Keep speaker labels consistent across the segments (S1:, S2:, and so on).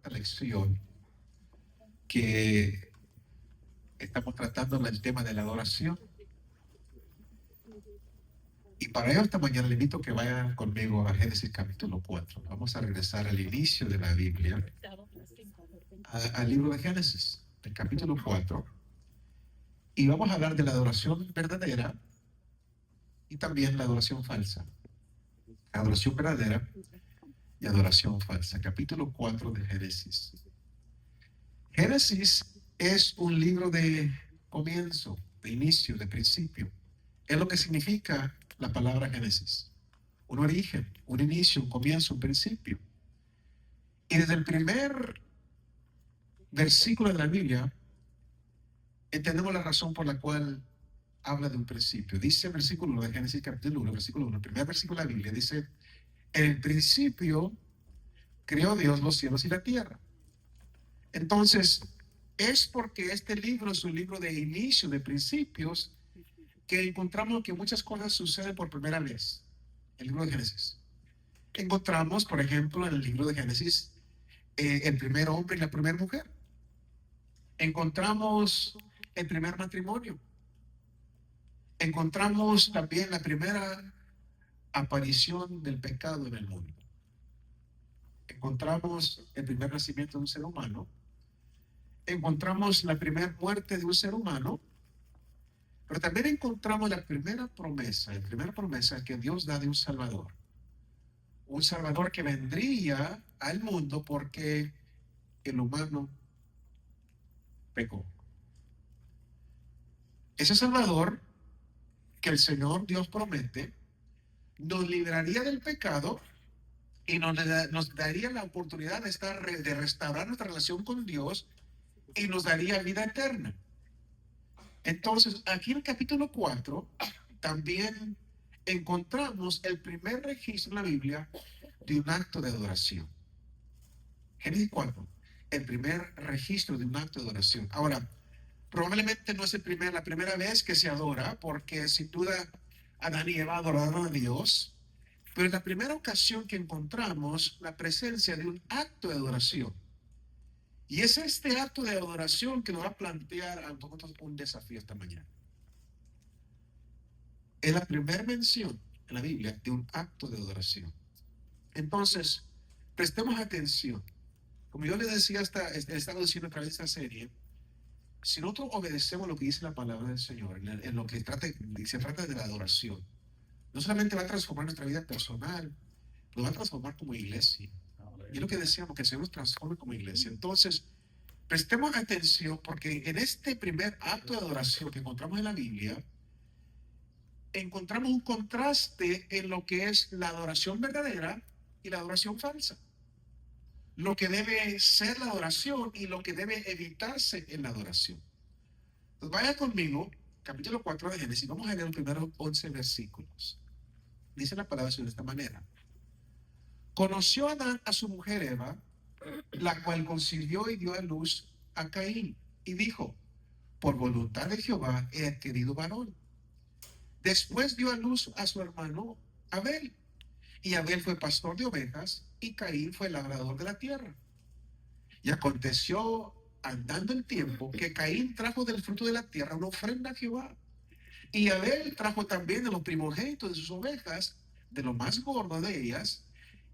S1: cuarta lección que estamos tratando el tema de la adoración. Y para ello esta mañana le invito a que vayan conmigo a Génesis capítulo 4. Vamos a regresar al inicio de la Biblia, al libro de Génesis, el capítulo 4. Y vamos a hablar de la adoración verdadera y también la adoración falsa. Adoración verdadera y adoración falsa. Capítulo 4 de Génesis. Génesis es un libro de comienzo, de inicio, de principio. Es lo que significa la palabra Génesis. Un origen, un inicio, un comienzo, un principio. Y desde el primer versículo de la Biblia entendemos la razón por la cual habla de un principio. Dice el versículo 1 de Génesis capítulo 1, versículo 1, el primer versículo de la Biblia dice: en el principio creó Dios los cielos y la tierra. Entonces, es porque este libro es un libro de inicio, de principios, que encontramos que muchas cosas suceden por primera vez. El libro de Génesis. Encontramos, por ejemplo, en el libro de Génesis, el primer hombre y la primera mujer. Encontramos el primer matrimonio. Encontramos también la primera aparición del pecado en el mundo. Encontramos el primer nacimiento de un ser humano. Encontramos la primera muerte de un ser humano. Pero también encontramos la primera promesa que Dios da de un Salvador. Un Salvador que vendría al mundo porque el humano pecó. Ese Salvador que el Señor Dios promete nos libraría del pecado y nos daría la oportunidad de restaurar nuestra relación con Dios y nos daría vida eterna. Entonces, aquí en el capítulo 4 también encontramos el primer registro en la Biblia de un acto de adoración. Génesis 4, el primer registro de un acto de adoración. Ahora, probablemente no es la primera vez que se adora, porque sin duda Adán y Eva adoraron a Dios, pero es la primera ocasión que encontramos la presencia de un acto de adoración. Y es este acto de adoración que nos va a plantear a nosotros un desafío esta mañana. Es la primera mención en la Biblia de un acto de adoración. Entonces, prestemos atención. Como yo les decía, he estado diciendo a través de esta serie, si nosotros obedecemos lo que dice la palabra del Señor, en lo que se trata de la adoración, no solamente va a transformar nuestra vida personal, nos va a transformar como iglesia. Y es lo que decíamos, que el Señor nos transforme como iglesia. Entonces, prestemos atención, porque en este primer acto de adoración que encontramos en la Biblia, encontramos un contraste en lo que es la adoración verdadera y la adoración falsa. Lo que debe ser la adoración y lo que debe evitarse en la adoración. Entonces, vaya conmigo, capítulo 4 de Génesis, vamos a leer los primeros 11 versículos. Dice la palabra de esta manera: conoció Adán a su mujer Eva, la cual concibió y dio a luz a Caín, y dijo: por voluntad de Jehová he adquirido varón. Después dio a luz a su hermano Abel, y Abel fue pastor de ovejas, y Caín fue labrador de la tierra. Y aconteció, andando el tiempo, que Caín trajo del fruto de la tierra una ofrenda a Jehová. Y Abel trajo también de los primogénitos de sus ovejas, de lo más gordo de ellas.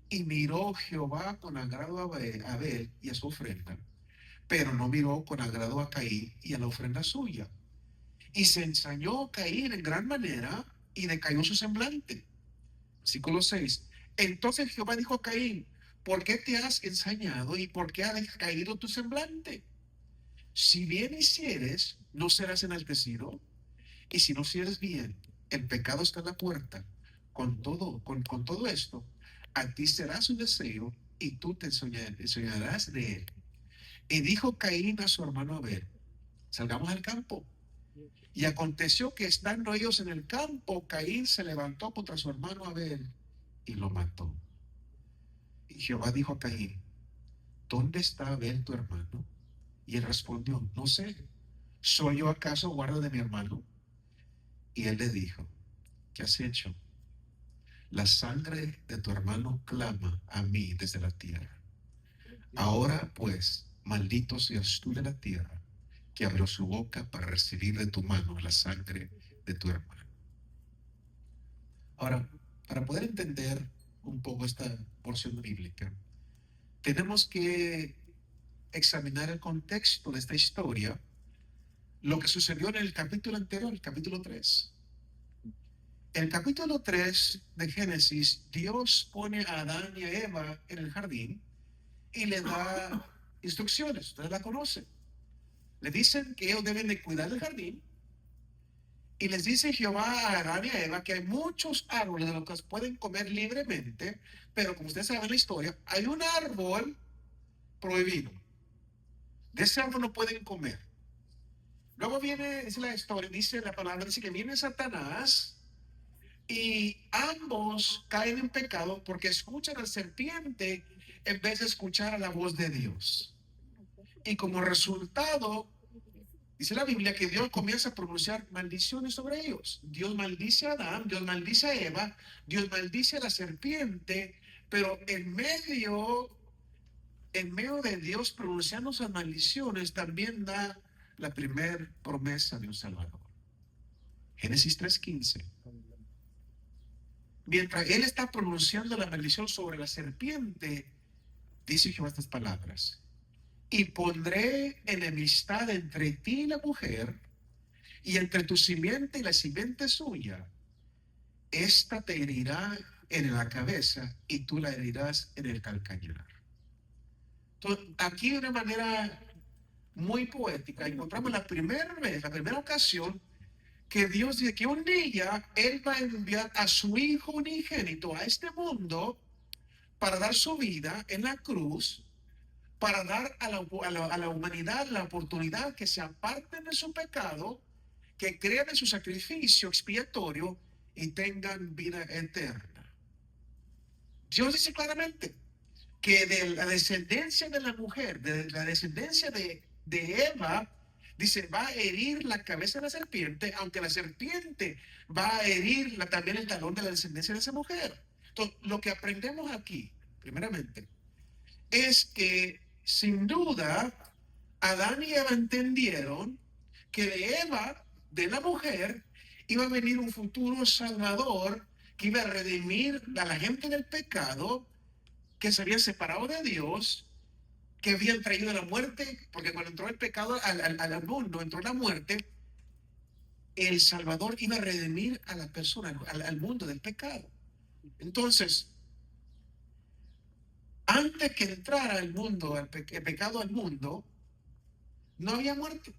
S1: Y miró Jehová con agrado a Abel y a su ofrenda, pero no miró con agrado a Caín y a la ofrenda suya. Y se ensañó Caín en gran manera, y decayó su semblante. Versículo 6. Entonces Jehová dijo a Caín: ¿por qué te has ensañado y por qué ha decaído tu semblante? Si bien hicieres, no serás enaltecido, y si no hicieres bien, el pecado está en la puerta. Con todo esto, a ti será su deseo, y tú te ensoñarás de él. Y dijo Caín a su hermano Abel: salgamos al campo. Y aconteció que, estando ellos en el campo, Caín se levantó contra su hermano Abel y lo mató. Y Jehová dijo a Caín: ¿dónde está Abel tu hermano? Y él respondió: no sé. ¿Soy yo acaso guarda de mi hermano? Y él le dijo: ¿qué has hecho? La sangre de tu hermano clama a mí desde la tierra. Ahora pues, maldito seas tú de la tierra, que abrió su boca para recibir de tu mano la sangre de tu hermano. Ahora, para poder entender un poco esta porción bíblica, tenemos que examinar el contexto de esta historia, lo que sucedió en el capítulo anterior, el capítulo 3. En el capítulo 3 de Génesis, Dios pone a Adán y a Eva en el jardín y le da instrucciones, ustedes la conocen. Le dicen que ellos deben de cuidar del jardín y les dice Jehová a Adán y a Eva que hay muchos árboles de los que pueden comer libremente, pero como ustedes saben la historia, hay un árbol prohibido. De ese árbol no pueden comer. Luego viene, es la historia, dice la palabra, dice que viene Satanás y ambos caen en pecado porque escuchan al serpiente en vez de escuchar a la voz de Dios. Y como resultado, dice la Biblia que Dios comienza a pronunciar maldiciones sobre ellos. Dios maldice a Adán, Dios maldice a Eva, Dios maldice a la serpiente, pero en medio de Dios pronunciando esas maldiciones, también da la primera promesa de un Salvador. Génesis 3:15. Mientras él está pronunciando la maldición sobre la serpiente, dice Jehová estas palabras: y pondré enemistad entre ti y la mujer, y entre tu simiente y la simiente suya. Esta te herirá en la cabeza y tú la herirás en el calcañar. Entonces, aquí de una manera muy poética encontramos la primera vez, la primera ocasión que Dios dice que un día Él va a enviar a su Hijo unigénito a este mundo para dar su vida en la cruz, para dar a la humanidad la oportunidad que se aparten de su pecado, que crean en su sacrificio expiatorio y tengan vida eterna. Dios dice claramente que de la descendencia de la mujer, de la descendencia de Eva, dice, va a herir la cabeza de la serpiente, aunque la serpiente va a herir también el talón de la descendencia de esa mujer. Entonces, lo que aprendemos aquí, primeramente, es que sin duda Adán y Eva entendieron que de Eva, de la mujer, iba a venir un futuro salvador que iba a redimir a la gente del pecado, que se habían separado de Dios, que habían traído la muerte, porque cuando entró el pecado al mundo, entró la muerte. El Salvador iba a redimir a la persona, al mundo del pecado. Entonces, antes que entrara el mundo, el pecado al mundo, no había muerte.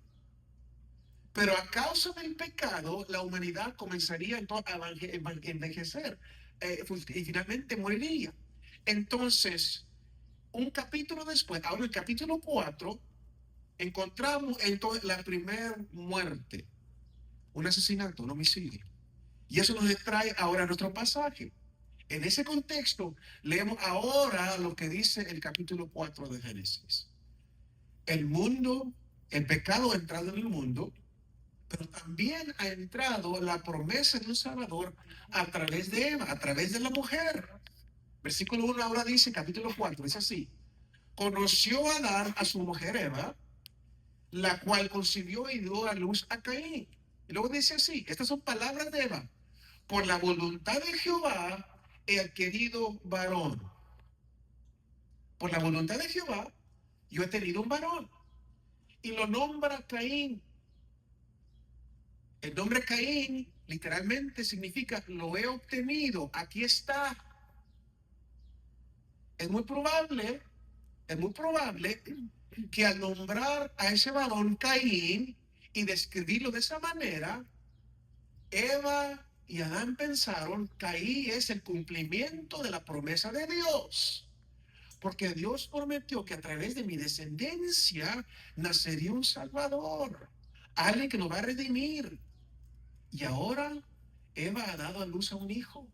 S1: Pero a causa del pecado, la humanidad comenzaría entonces a envejecer y finalmente moriría. Entonces, un capítulo después, ahora el capítulo 4, encontramos entonces la primera muerte, un asesinato, un homicidio. Y eso nos trae ahora a nuestro pasaje. En ese contexto, leemos ahora lo que dice el capítulo 4 de Génesis. El mundo, el pecado ha entrado en el mundo, pero también ha entrado la promesa de un Salvador a través de Eva, a través de la mujer. Versículo 1 ahora dice, capítulo 4, es así: conoció Adán a su mujer Eva, la cual concibió y dio a luz a Caín. Y luego dice así, estas son palabras de Eva: por la voluntad de Jehová he adquirido varón. Por la voluntad de Jehová yo he tenido un varón. Y lo nombra Caín. El nombre Caín literalmente significa lo he obtenido, aquí está. Es muy probable, es muy probable que al nombrar a ese varón Caín y describirlo de esa manera, Eva y Adán pensaron que ahí es el cumplimiento de la promesa de Dios. Porque Dios prometió que a través de mi descendencia nacería un Salvador, alguien que nos va a redimir. Y ahora Eva ha dado a luz a un hijo.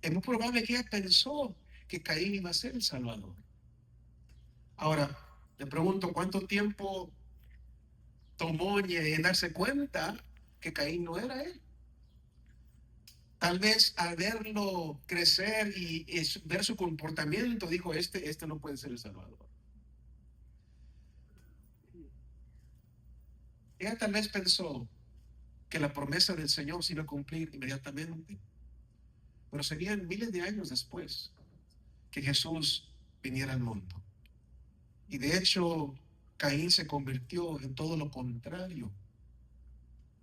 S1: Es muy probable que ella pensó que Caín iba a ser el Salvador. Ahora, le pregunto, ¿cuánto tiempo tomó en darse cuenta que Caín no era él? Tal vez al verlo crecer y ver su comportamiento, dijo, este no puede ser el Salvador. Ella tal vez pensó que la promesa del Señor se iba a cumplir inmediatamente, pero serían miles de años después que Jesús viniera al mundo. Y de hecho, Caín se convirtió en todo lo contrario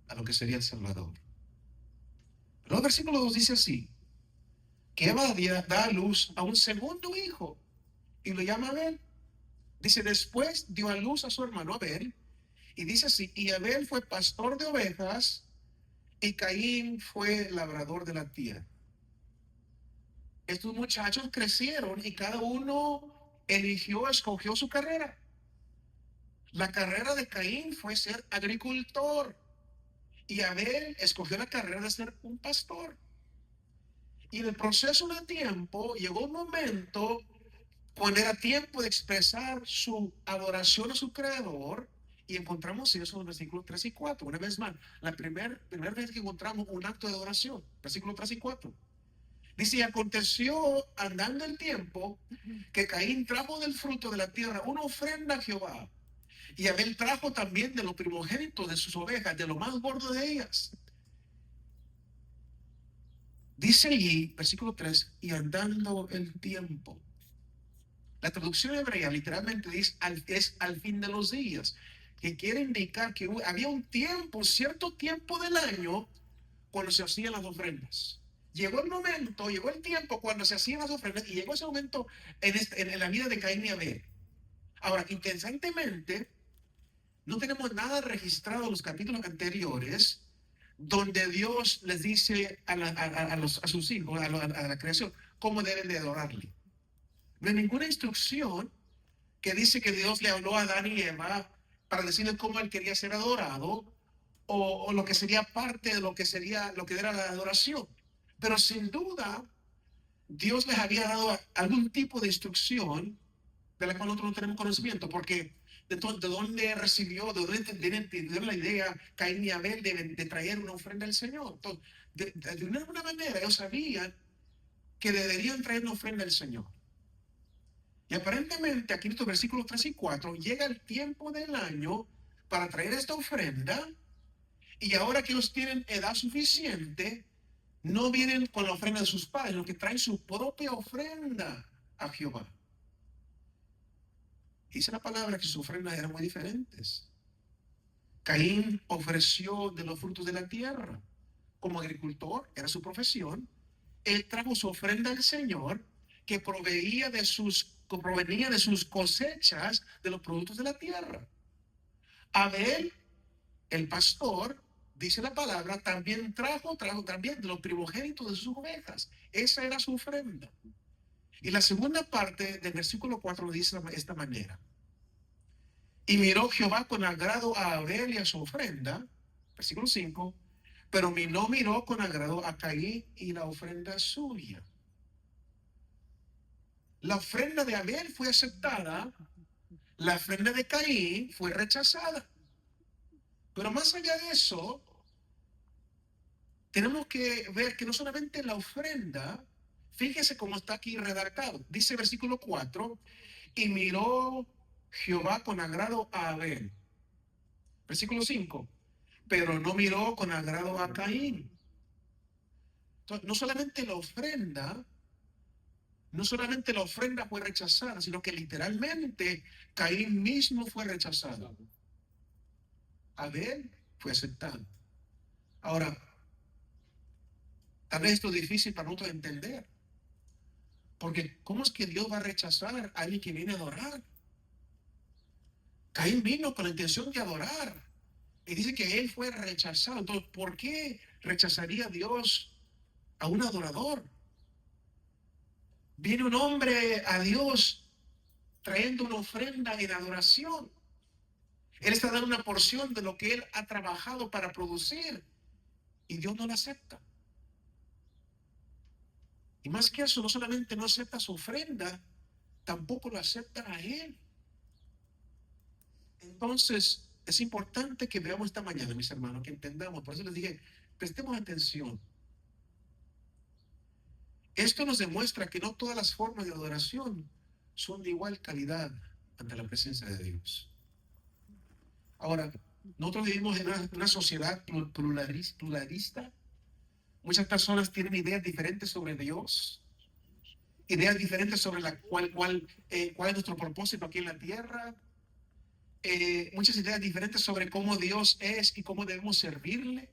S1: a lo que sería el Salvador. Pero el versículo 2 dice así, que Eva da a luz a un segundo hijo y lo llama Abel. Dice, después dio a luz a su hermano Abel, y dice así, y Abel fue pastor de ovejas y Caín fue labrador de la tierra. Estos muchachos crecieron y cada uno escogió su carrera. La carrera de Caín fue ser agricultor y Abel escogió la carrera de ser un pastor. Y en el proceso de tiempo llegó un momento cuando era tiempo de expresar su adoración a su creador, y encontramos eso en los versículos 3 y 4. Una vez más, la primera vez que encontramos un acto de adoración, versículos 3 y 4. Dice, y aconteció andando el tiempo que Caín trajo del fruto de la tierra una ofrenda a Jehová. Y Abel trajo también de los primogénitos de sus ovejas, de lo más gordo de ellas. Dice allí, versículo 3, y andando el tiempo. La traducción hebrea literalmente dice es al fin de los días, que quiere indicar que había un tiempo, cierto tiempo del año, cuando se hacían las ofrendas. Llegó el momento, llegó el tiempo cuando se hacían las ofrendas, y llegó ese momento en la vida de Caín y Abel. Ahora, interesantemente, no tenemos nada registrado en los capítulos anteriores donde Dios les dice a sus hijos, a la creación, cómo deben de adorarle. No hay ninguna instrucción que dice que Dios le habló a Adán y Eva para decirle cómo él quería ser adorado, o lo que sería parte de lo que era la adoración. Pero sin duda, Dios les había dado algún tipo de instrucción de la cual nosotros no tenemos conocimiento, porque de dónde recibió, de dónde tienen la idea Caín y Abel de traer una ofrenda al Señor. Entonces, de alguna manera ellos sabían que deberían traer una ofrenda al Señor. Y aparentemente aquí en estos versículos 3 y 4 llega el tiempo del año para traer esta ofrenda, y ahora que ellos tienen edad suficiente, no vienen con la ofrenda de sus padres, sino que traen su propia ofrenda a Jehová. Dice la palabra que sus ofrendas eran muy diferentes. Caín ofreció de los frutos de la tierra. Como agricultor, era su profesión. Él trajo su ofrenda al Señor, que provenía de sus cosechas de los productos de la tierra. Abel, el pastor, dice la palabra, también trajo también de los primogénitos de sus ovejas. Esa era su ofrenda. Y la segunda parte del versículo 4 lo dice de esta manera. Y miró Jehová con agrado a Abel y a su ofrenda, versículo 5, pero no miró con agrado a Caín y la ofrenda suya. La ofrenda de Abel fue aceptada, la ofrenda de Caín fue rechazada. Pero más allá de eso, tenemos que ver que no solamente la ofrenda, fíjese cómo está aquí redactado. Dice versículo 4, y miró Jehová con agrado a Abel. Versículo 5, pero no miró con agrado a Caín. Entonces, no solamente la ofrenda fue rechazada, sino que literalmente Caín mismo fue rechazado. Abel fue aceptado. Ahora, tal vez esto es difícil para nosotros entender, porque ¿cómo es que Dios va a rechazar a alguien que viene a adorar? Caín vino con la intención de adorar y dice que él fue rechazado. Entonces, ¿por qué rechazaría Dios a un adorador? Viene un hombre a Dios trayendo una ofrenda en adoración. Él está dando una porción de lo que él ha trabajado para producir, y Dios no la acepta. Y más que eso, no solamente no acepta su ofrenda, tampoco lo acepta a él. Entonces, es importante que veamos esta mañana, mis hermanos, que entendamos. Por eso les dije, prestemos atención. Esto nos demuestra que no todas las formas de adoración son de igual calidad ante la presencia de Dios. Ahora, nosotros vivimos en una sociedad pluralista. Muchas personas tienen ideas diferentes sobre Dios, ideas diferentes sobre cuál es nuestro propósito aquí en la tierra, muchas ideas diferentes sobre cómo Dios es y cómo debemos servirle.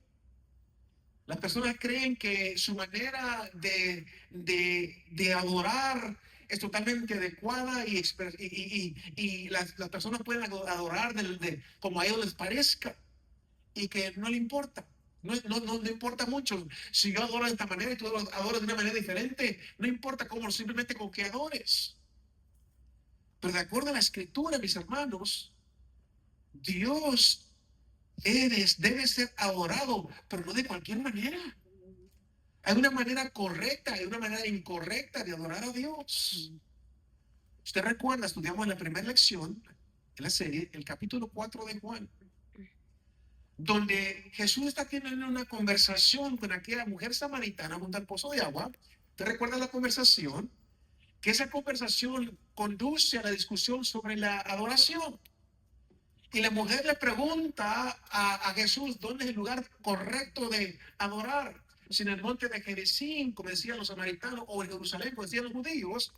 S1: Las personas creen que su manera de adorar es totalmente adecuada y las personas pueden adorar como a ellos les parezca y que no le importa. No importa mucho. Si yo adoro de esta manera y tú adoras de una manera diferente, no importa cómo, simplemente con que adores. Pero de acuerdo a la escritura, mis hermanos, Dios debe ser adorado, pero no de cualquier manera. Hay una manera correcta y una manera incorrecta de adorar a Dios. Usted recuerda, estudiamos en la primera lección de la serie, el capítulo 4 de Juan, donde Jesús está teniendo una conversación con aquella mujer samaritana junto al pozo de agua. ¿Usted recuerda la conversación? Que esa conversación conduce a la discusión sobre la adoración. Y la mujer le pregunta a Jesús dónde es el lugar correcto de adorar. Si en el monte de Gerizim, como decían los samaritanos, o en Jerusalén, como decían los judíos.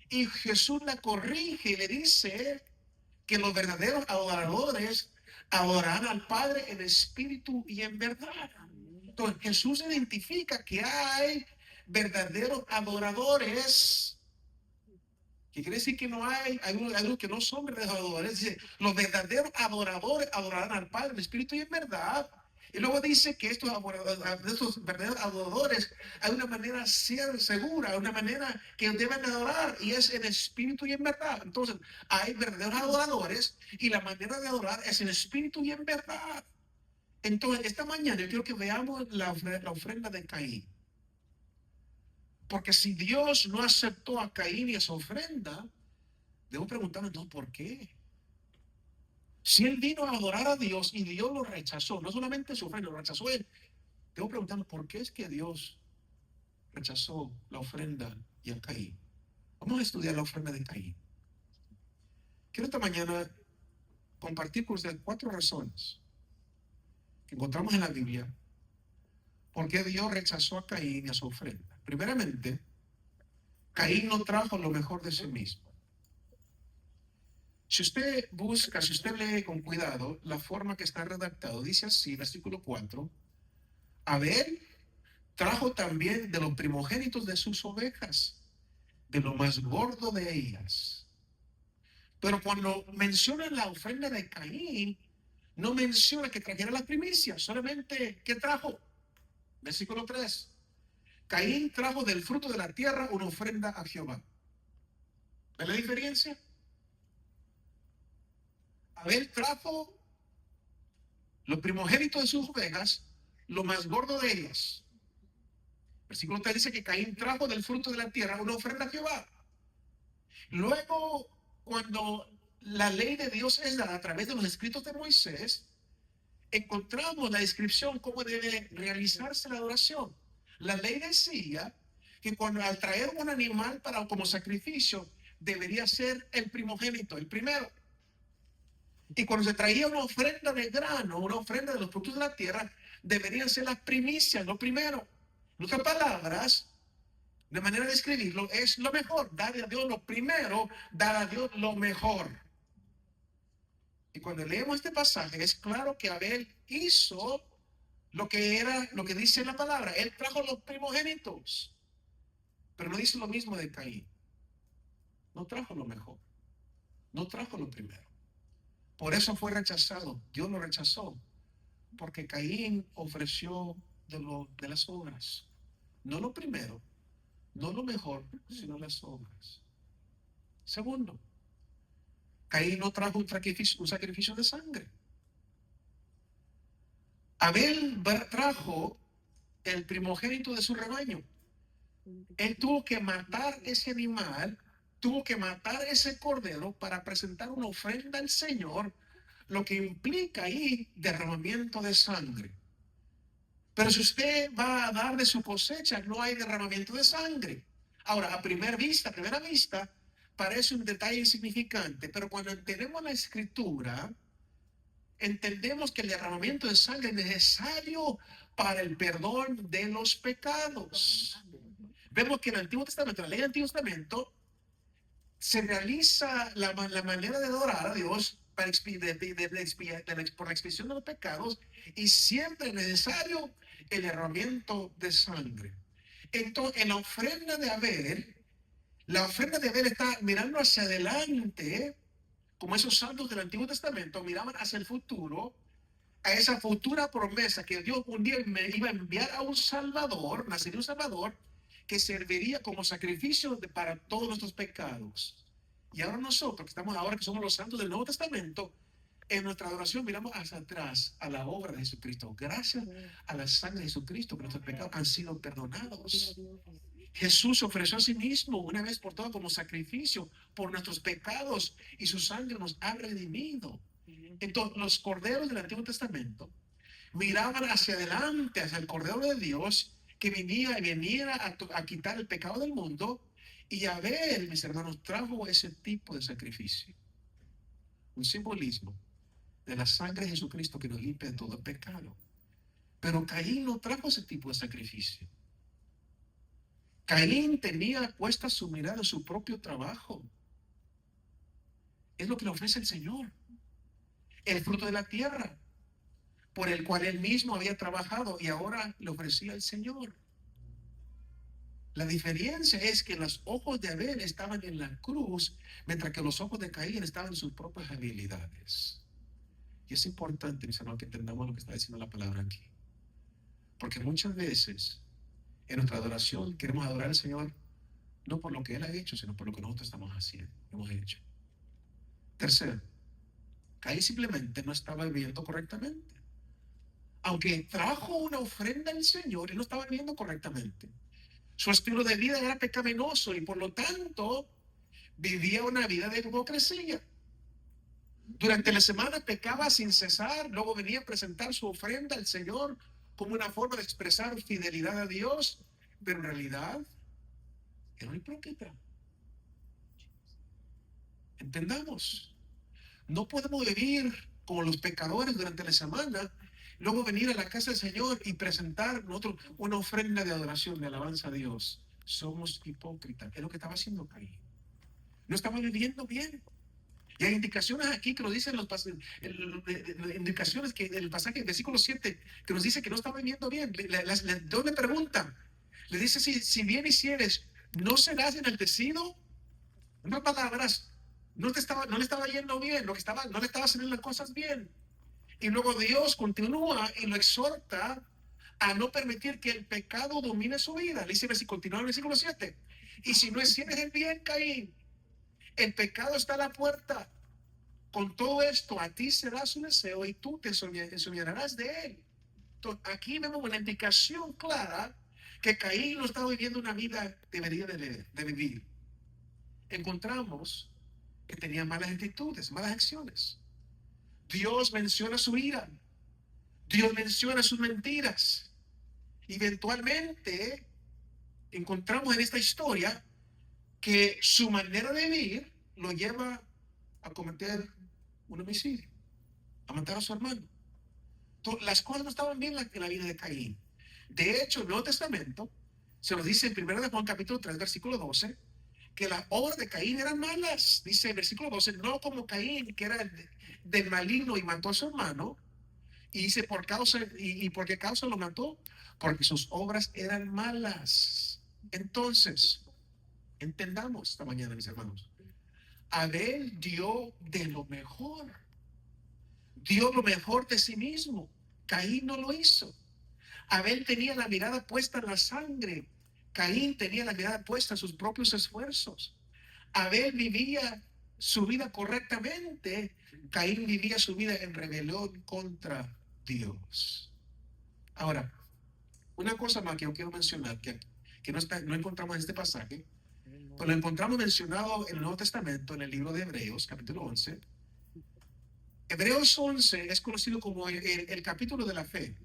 S1: Y Jesús la corrige y le dice que los verdaderos adoradores adorarán al Padre en espíritu y en verdad. Entonces Jesús identifica que hay verdaderos adoradores, que quiere decir que no hay algunos que no son verdaderos adoradores. Dice, los verdaderos adoradores adorarán al Padre en espíritu y en verdad. Y luego dice que estos verdaderos adoradores hay una manera segura, una manera que deben adorar, y es en espíritu y en verdad. Entonces, hay verdaderos adoradores y la manera de adorar es en espíritu y en verdad. Entonces, esta mañana yo quiero que veamos la ofrenda de Caín. Porque si Dios no aceptó a Caín y a su ofrenda, debo preguntarme entonces por qué. Si él vino a adorar a Dios y Dios lo rechazó, no solamente su ofrenda, lo rechazó él. Debo preguntarme por qué es que Dios rechazó la ofrenda y a Caín. Vamos a estudiar la ofrenda de Caín. Quiero esta mañana compartir con ustedes 4 razones que encontramos en la Biblia por qué Dios rechazó a Caín y a su ofrenda. Primeramente, Caín no trajo lo mejor de sí mismo. Si usted busca, si usted lee con cuidado la forma que está redactado, dice así, versículo 4, Abel trajo también de los primogénitos de sus ovejas, de lo más gordo de ellas. Pero cuando menciona la ofrenda de Caín, no menciona que trajera las primicias, solamente que trajo. Versículo 3. Caín trajo del fruto de la tierra una ofrenda a Jehová. ¿Ven la diferencia? Abel trajo los primogénitos de sus ovejas, lo más gordo de ellas. Versículo 3 dice que Caín trajo del fruto de la tierra una ofrenda a Jehová. Luego, cuando la ley de Dios es dada a través de los escritos de Moisés, encontramos la descripción cómo debe realizarse la adoración. La ley decía que cuando al traer un animal como sacrificio, debería ser el primogénito, el primero. Y cuando se traía una ofrenda de grano, una ofrenda de los frutos de la tierra, deberían ser las primicias, lo primero. En otras palabras, de manera de escribirlo, es lo mejor. Dar a Dios lo primero, dar a Dios lo mejor. Y cuando leemos este pasaje, es claro que Abel hizo lo que dice la palabra. Él trajo los primogénitos. Pero no dice lo mismo de Caín. No trajo lo mejor. No trajo lo primero. Por eso fue rechazado. Dios lo rechazó. Porque Caín ofreció de las obras. No lo primero, no lo mejor, sino las obras. Segundo, Caín no trajo un sacrificio de sangre. Abel trajo el primogénito de su rebaño. Él tuvo que matar ese animal, tuvo que matar ese cordero para presentar una ofrenda al Señor, lo que implica ahí derramamiento de sangre. Pero si usted va a dar de su cosecha, no hay derramamiento de sangre. Ahora, a primera vista, parece un detalle insignificante, pero cuando entendemos la escritura, entendemos que el derramamiento de sangre es necesario para el perdón de los pecados. Vemos que en el Antiguo Testamento, la ley del Antiguo Testamento, se realiza la manera de adorar a Dios para por la expiación de los pecados, y siempre es necesario el derramamiento de sangre. Entonces, en la ofrenda de Abel está mirando hacia adelante, como esos santos del Antiguo Testamento miraban hacia el futuro, a esa futura promesa que Dios un día me iba a enviar a un Salvador, nacería un Salvador, que serviría como sacrificio para todos nuestros pecados. Y ahora nosotros, ahora que somos los santos del Nuevo Testamento, en nuestra adoración miramos hacia atrás a la obra de Jesucristo. Gracias a la sangre de Jesucristo, que nuestros pecados han sido perdonados. Jesús ofreció a sí mismo una vez por todas como sacrificio por nuestros pecados, y su sangre nos ha redimido. Entonces, los corderos del Antiguo Testamento miraban hacia adelante, hacia el Cordero de Dios, que viniera a quitar el pecado del mundo. Y Abel, mis hermanos, trajo ese tipo de sacrificio, un simbolismo de la sangre de Jesucristo que nos limpia de todo el pecado. Pero Caín no trajo ese tipo de sacrificio. Caín tenía puesta su mirada en su propio trabajo. Es lo que le ofrece el Señor, el fruto de la tierra, por el cual él mismo había trabajado, y ahora le ofrecía al Señor. La diferencia es que los ojos de Abel estaban en la cruz, mientras que los ojos de Caín estaban en sus propias habilidades. Y es importante, mis hermanos, que entendamos lo que está diciendo la palabra aquí. Porque muchas veces en nuestra adoración queremos adorar al Señor no por lo que Él ha hecho, sino por lo que nosotros estamos haciendo, hemos hecho. Tercero, Caín simplemente no estaba viviendo correctamente. Aunque trajo una ofrenda al Señor, él no estaba viviendo correctamente. Su estilo de vida era pecaminoso y por lo tanto vivía una vida de hipocresía. Durante la semana pecaba sin cesar, luego venía a presentar su ofrenda al Señor como una forma de expresar fidelidad a Dios, pero en realidad era un hipócrita. Entendamos, no podemos vivir como los pecadores durante la semana, luego venir a la casa del Señor y presentar nosotros una ofrenda de adoración, de alabanza a Dios. Somos hipócritas. Es lo que estaba haciendo Caín. No estaba viviendo bien. Y hay indicaciones aquí que nos dicen indicaciones que el pasaje, versículo 7, que nos dice que no estaba viviendo bien. Dios le pregunta, le dice, si bien hicieres, ¿no serás enaltecido? En otras palabras, no le estaba yendo bien, no le estaba haciendo las cosas bien. Y luego Dios continúa y lo exhorta a no permitir que el pecado domine su vida. Le dice, si continúa en el versículo 7, y si no hicieres el bien, Caín, el pecado está a la puerta. Con todo esto, a ti será su deseo y tú te soñarás de él. Entonces, aquí vemos una indicación clara que Caín no estaba viviendo una vida que debería de vivir. Encontramos que tenía malas actitudes, malas acciones. Dios menciona su ira. Dios menciona sus mentiras. Eventualmente encontramos en esta historia que su manera de vivir lo lleva a cometer un homicidio, a matar a su hermano. Entonces, las cosas no estaban bien en la vida de Caín. De hecho, el Nuevo Testamento se nos dice en 1 de Juan capítulo 3, versículo 12, que las obras de Caín eran malas. Dice el versículo 12, no como Caín, que era del maligno y mató a su hermano. Y dice, ¿por qué causa lo mató? Porque sus obras eran malas. Entonces, entendamos esta mañana, mis hermanos. Abel dio de lo mejor. Dio lo mejor de sí mismo. Caín no lo hizo. Abel tenía la mirada puesta en la sangre. Caín tenía la mirada puesta en sus propios esfuerzos. Abel vivía su vida correctamente. Caín vivía su vida en rebelión contra Dios. Ahora, una cosa más que yo quiero mencionar, que no encontramos en este pasaje, pero lo encontramos mencionado en el Nuevo Testamento, en el libro de Hebreos, capítulo 11. Hebreos 11 es conocido como el capítulo de la fe.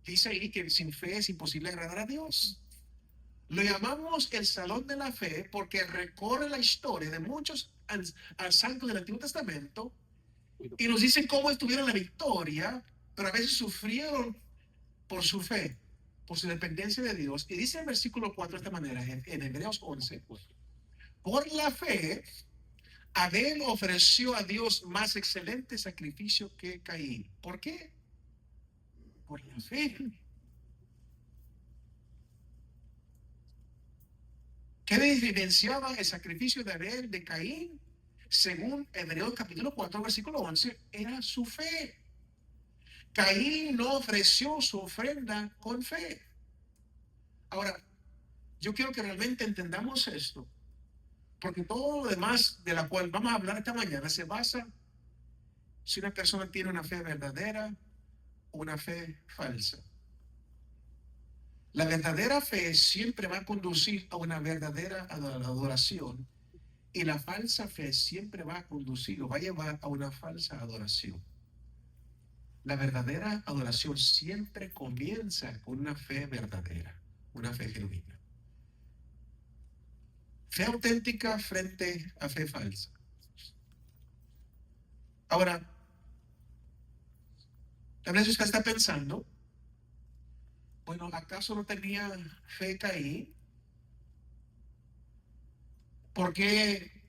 S1: Dice ahí que sin fe es imposible agradar a Dios. Lo llamamos el Salón de la Fe porque recorre la historia de muchos santos del Antiguo Testamento y nos dicen cómo estuvieron la victoria, pero a veces sufrieron por su fe, por su dependencia de Dios. Y dice el versículo 4 de esta manera, en Hebreos 11, por la fe, Abel ofreció a Dios más excelente sacrificio que Caín. ¿Por qué? Por la fe. ¿Qué diferenciaba el sacrificio de Abel de Caín? Según Hebreos capítulo 4, versículo 11, era su fe. Caín no ofreció su ofrenda con fe. Ahora, yo quiero que realmente entendamos esto, porque todo lo demás de la cual vamos a hablar esta mañana se basa si una persona tiene una fe verdadera o una fe falsa. La verdadera fe siempre va a conducir a una verdadera adoración y la falsa fe siempre va a conducir o va a llevar a una falsa adoración. La verdadera adoración siempre comienza con una fe verdadera, una fe genuina. Fe auténtica frente a fe falsa. Ahora, tal vez usted está pensando, bueno, ¿acaso no tenía fe Caín? ¿Por qué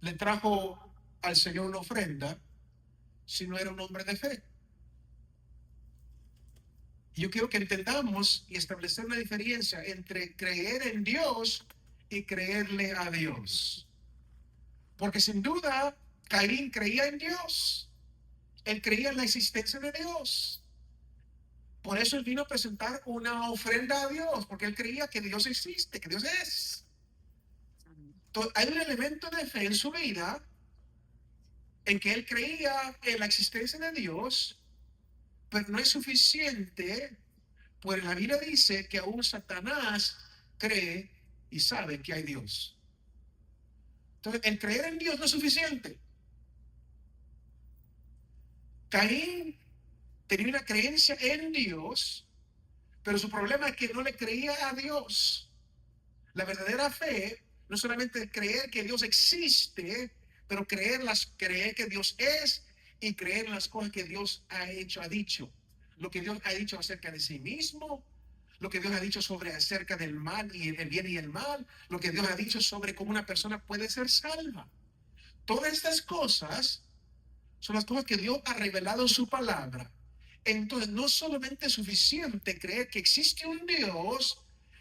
S1: le trajo al Señor una ofrenda si no era un hombre de fe? Yo quiero que entendamos y establecer una diferencia entre creer en Dios y creerle a Dios. Porque sin duda, Caín creía en Dios. Él creía en la existencia de Dios. Por eso él vino a presentar una ofrenda a Dios, porque él creía que Dios existe, que Dios es. Entonces, hay un elemento de fe en su vida en que él creía en la existencia de Dios, pero no es suficiente, pues la Biblia dice que aún Satanás cree y sabe que hay Dios. Entonces, el creer en Dios no es suficiente. Caín tenía una creencia en Dios, pero su problema es que no le creía a Dios. La verdadera fe no solamente creer que Dios existe, pero creer que Dios es y creer las cosas que Dios ha hecho, ha dicho. Lo que Dios ha dicho acerca de sí mismo, lo que Dios ha dicho sobre acerca del mal y el bien y el mal, lo que Dios ha dicho sobre cómo una persona puede ser salva. Todas estas cosas son las cosas que Dios ha revelado en su palabra. Entonces, no solamente es suficiente creer que existe un Dios,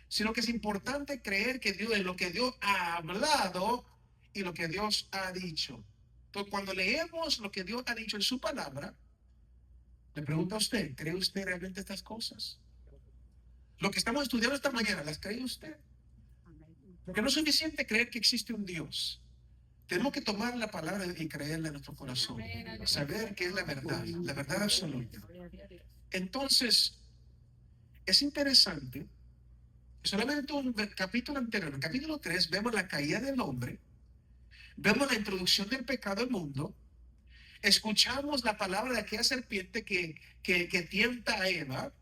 S1: sino que es importante creer que Dios es lo que Dios ha hablado y lo que Dios ha dicho. Entonces, cuando leemos lo que Dios ha dicho en su palabra, le pregunto a usted, ¿cree usted realmente estas cosas? Lo que estamos estudiando esta mañana, ¿las cree usted? Porque no es suficiente creer que existe un Dios. Tenemos que tomar la palabra y creerla en nuestro corazón. Saber que es la verdad absoluta. Entonces, es interesante. Solamente un capítulo anterior, en el capítulo 3, vemos la caída del hombre, vemos la introducción del pecado al mundo, escuchamos la palabra de aquella serpiente que tienta a Eva.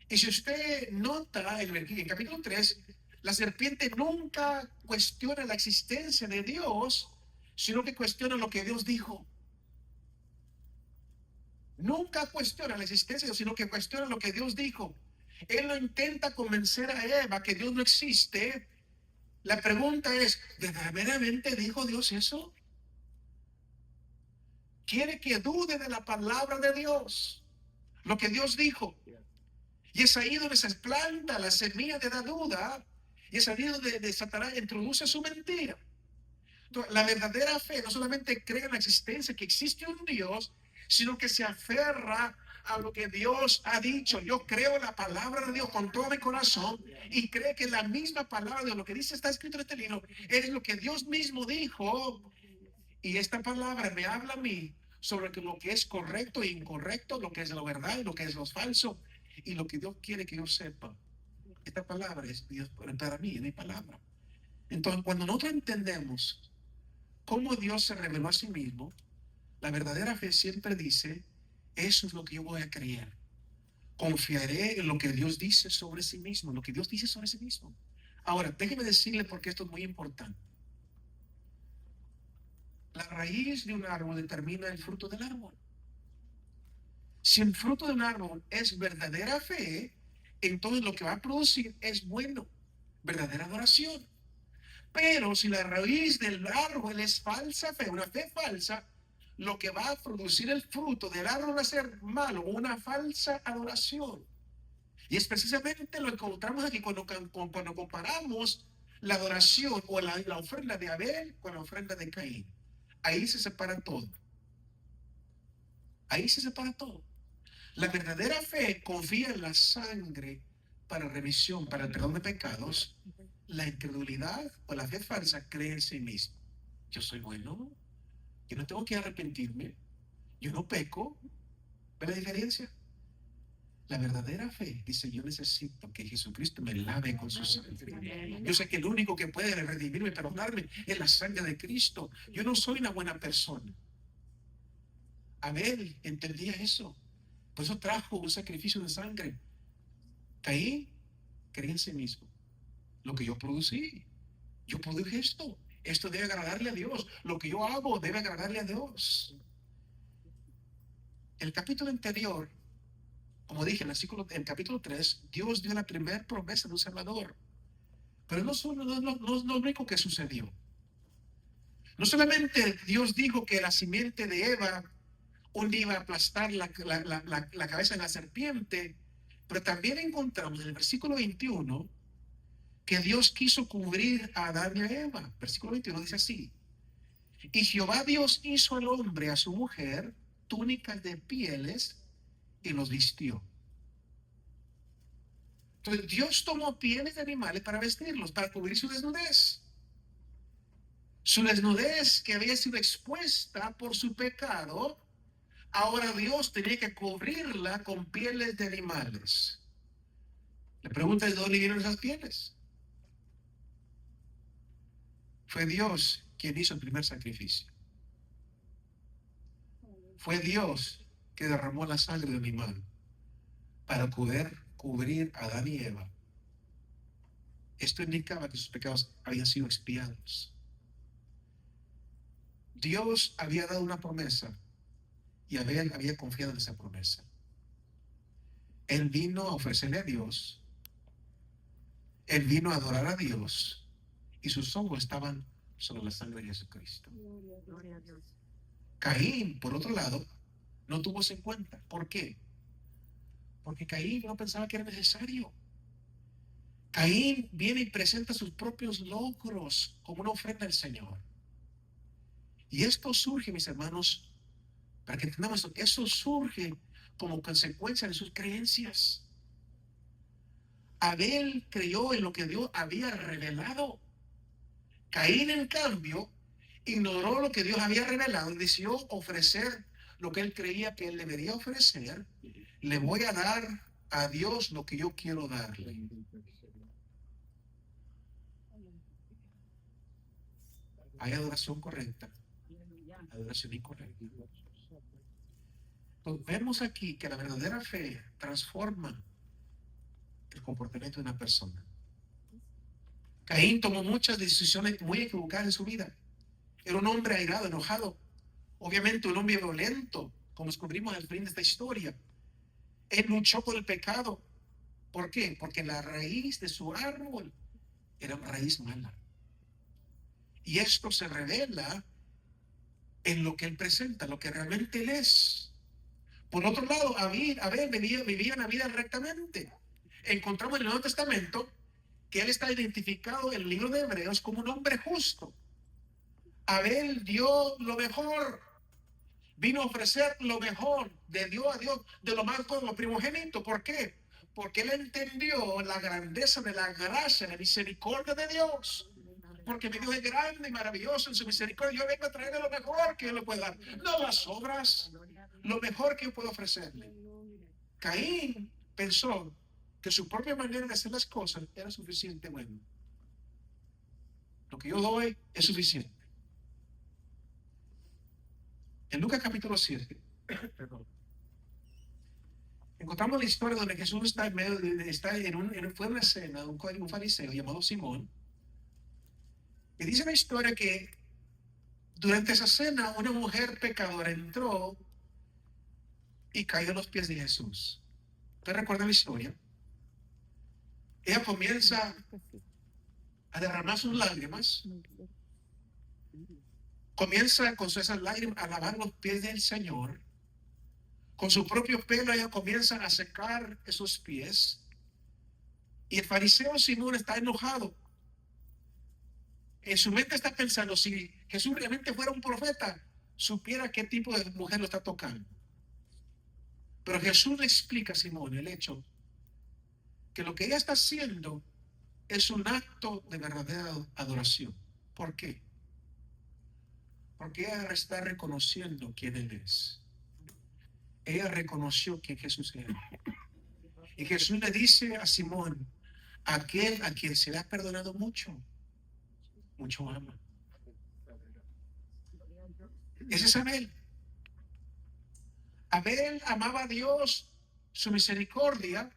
S1: Y si usted nota en el capítulo 3, la serpiente nunca cuestiona la existencia de Dios, sino que cuestiona lo que Dios dijo. Nunca cuestiona la existencia de Dios, sino que cuestiona lo que Dios dijo. Él no intenta convencer a Eva que Dios no existe. La pregunta es, ¿verdaderamente dijo Dios eso? Quiere que dude de la palabra de Dios, lo que Dios dijo. Y es ahí donde se planta la semilla de la duda, y es ahí donde Satanás introduce su mentira. Entonces, la verdadera fe no solamente cree en la existencia, que existe un Dios, sino que se aferra a lo que Dios ha dicho. Yo creo en la palabra de Dios con todo mi corazón y cree que la misma palabra de lo que dice está escrito en este libro es lo que Dios mismo dijo. Y esta palabra me habla a mí sobre lo que es correcto e incorrecto, lo que es la verdad y lo que es lo falso y lo que Dios quiere que yo sepa. Esta palabra es Dios, para mí, es mi palabra. Entonces, cuando nosotros entendemos cómo Dios se reveló a sí mismo, la verdadera fe siempre dice, eso es lo que yo voy a creer. Confiaré en lo que Dios dice sobre sí mismo, lo que Dios dice sobre sí mismo. Ahora, déjeme decirle porque esto es muy importante. La raíz de un árbol determina el fruto del árbol. Si el fruto de un árbol es verdadera fe, entonces lo que va a producir es bueno, verdadera adoración. Pero si la raíz del árbol es falsa fe, una fe falsa, lo que va a producir el fruto del árbol va a ser malo, una falsa adoración. Y es precisamente lo que encontramos aquí cuando comparamos la adoración o la ofrenda de Abel con la ofrenda de Caín. Ahí se separa todo. Ahí se separa todo. La verdadera fe confía en la sangre para remisión, para el perdón de pecados. La incredulidad o la fe falsa cree en sí mismo. Yo soy bueno, yo no tengo que arrepentirme, yo no peco. ¿Ve la diferencia? La verdadera fe dice: yo necesito que Jesucristo me lave con su sangre. Yo sé que el único que puede redimirme, perdonarme, es la sangre de Cristo. Yo no soy una buena persona. Abel entendía eso. Por eso trajo un sacrificio de sangre. Caín creía en sí mismo. Lo que yo producí, yo produje esto. Esto debe agradarle a Dios. Lo que yo hago debe agradarle a Dios. El capítulo anterior, como dije, en el capítulo 3, Dios dio la primera promesa de un Salvador. Pero no es lo único que sucedió. No solamente Dios dijo que la simiente de Eva un día iba a aplastar la cabeza de la serpiente, pero también encontramos en el versículo 21 que Dios quiso cubrir a Adán y a Eva. Versículo 21 dice así: y Jehová Dios hizo al hombre, a su mujer, túnicas de pieles y los vistió. Entonces Dios tomó pieles de animales para vestirlos, para cubrir su desnudez. Su desnudez que había sido expuesta por su pecado, ahora Dios tenía que cubrirla con pieles de animales. Le pregunta: ¿de dónde vinieron esas pieles? Fue Dios quien hizo el primer sacrificio. Fue Dios que derramó la sangre de animal para poder cubrir a Adán y Eva. Esto indicaba que sus pecados habían sido expiados. Dios había dado una promesa y Abel había confiado en esa promesa. Él vino a ofrecerle a Dios, él vino a adorar a Dios, y sus ojos estaban sobre la sangre de Jesucristo. Gloria a Dios. Caín, por otro lado, no tuvo eso en cuenta. ¿Por qué? Porque Caín no pensaba que era necesario. Caín viene y presenta sus propios logros como una ofrenda al Señor. Y esto surge, mis hermanos, para que entendamos esto, eso surge como consecuencia de sus creencias. Abel creyó en lo que Dios había revelado. Caín, en cambio, ignoró lo que Dios había revelado y decidió ofrecer lo que él creía que él debería ofrecer. Le voy a dar a Dios lo que yo quiero darle. Hay adoración correcta, adoración incorrecta. Entonces, vemos aquí que la verdadera fe transforma el comportamiento de una persona. Caín tomó muchas decisiones muy equivocadas en su vida. Era un hombre airado, enojado. Obviamente un hombre violento, como descubrimos al fin de esta historia. Él luchó por el pecado. ¿Por qué? Porque la raíz de su árbol era una raíz mala. Y esto se revela en lo que él presenta, lo que realmente él es. Por otro lado, Abel vivía una vida rectamente. Encontramos en el Nuevo Testamento que él está identificado en el libro de Hebreos como un hombre justo. Abel dio lo mejor, vino a ofrecer lo mejor, de Dios a Dios, de lo más como primogénito. ¿Por qué? Porque él entendió la grandeza de la gracia, la misericordia de Dios. Porque mi Dios es grande y maravilloso en su misericordia. Yo vengo a traerle lo mejor que Él le puede dar, no las obras, lo mejor que yo puedo ofrecerle. Caín pensó que su propia manera de hacer las cosas era suficiente. Bueno, lo que yo doy es suficiente. En Lucas capítulo 7, perdón, Encontramos la historia donde Jesús está en medio fue una escena de un fariseo llamado Simón. Y dice la historia que durante esa cena una mujer pecadora entró y cayó a los pies de Jesús. ¿Usted recuerda la historia? Ella comienza a derramar sus lágrimas, comienza con esas lágrimas a lavar los pies del Señor. Con su propio pelo ella comienza a secar esos pies. Y el fariseo Simón está enojado. En su mente está pensando, si Jesús realmente fuera un profeta, supiera qué tipo de mujer lo está tocando. Pero Jesús le explica a Simón el hecho que lo que ella está haciendo es un acto de verdadera adoración. ¿Por qué? Porque ella está reconociendo quién Él es. Ella reconoció quién Jesús era. Y Jesús le dice a Simón, aquel a quien se le ha perdonado mucho, mucho ama. Ese es Abel. Abel amaba a Dios, su misericordia,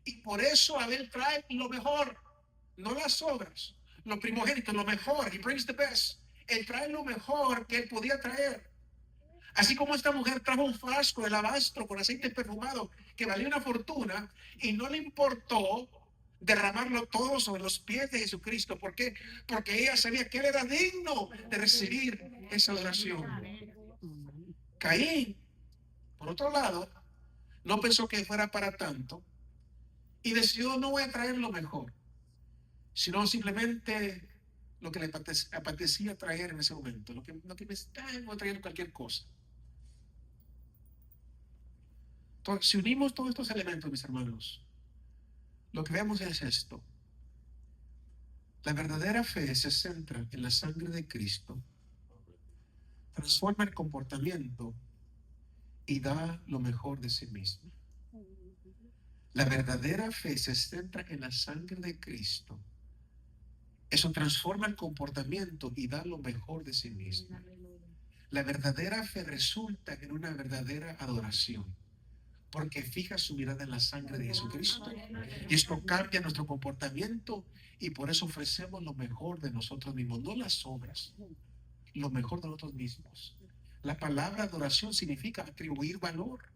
S1: y por eso Abel trae lo mejor, no las obras, lo primogénito, lo mejor. He brings the best. Él trae lo mejor que él podía traer. Así como esta mujer trajo un frasco de alabastro con aceite perfumado que valía una fortuna y no le importó derramarlo todo sobre los pies de Jesucristo. ¿Por qué? Porque ella sabía que él era digno de recibir esa adoración. Caín, por otro lado, no pensó que fuera para tanto y decidió no voy a traer lo mejor, sino simplemente lo que le apetecía traer en ese momento, lo que me está trayendo cualquier cosa. Entonces, si unimos todos estos elementos, mis hermanos, lo que vemos es esto. La verdadera fe se centra en la sangre de Cristo, transforma el comportamiento y da lo mejor de sí mismo. La verdadera fe se centra en la sangre de Cristo. Eso transforma el comportamiento y da lo mejor de sí mismo. La verdadera fe resulta en una verdadera adoración, porque fija su mirada en la sangre de Jesucristo. Y esto cambia nuestro comportamiento y por eso ofrecemos lo mejor de nosotros mismos, no las obras, lo mejor de nosotros mismos. La palabra adoración significa atribuir valor.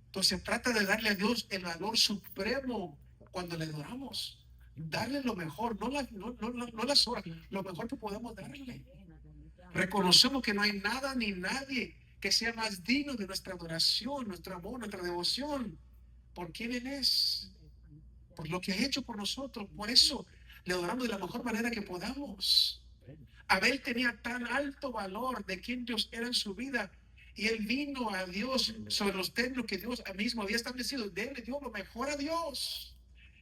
S1: Entonces se trata de darle a Dios el valor supremo cuando le adoramos. Darle lo mejor, no las obras, lo mejor que podemos darle. Reconocemos que no hay nada ni nadie que sea más digno de nuestra adoración, nuestro amor, nuestra devoción, por quién Él es, por lo que ha hecho por nosotros. Por eso le adoramos de la mejor manera que podamos. Abel tenía tan alto valor de quién Dios era en su vida y él vino a Dios sobre los términos que Dios mismo había establecido. De él le dio lo mejor a Dios.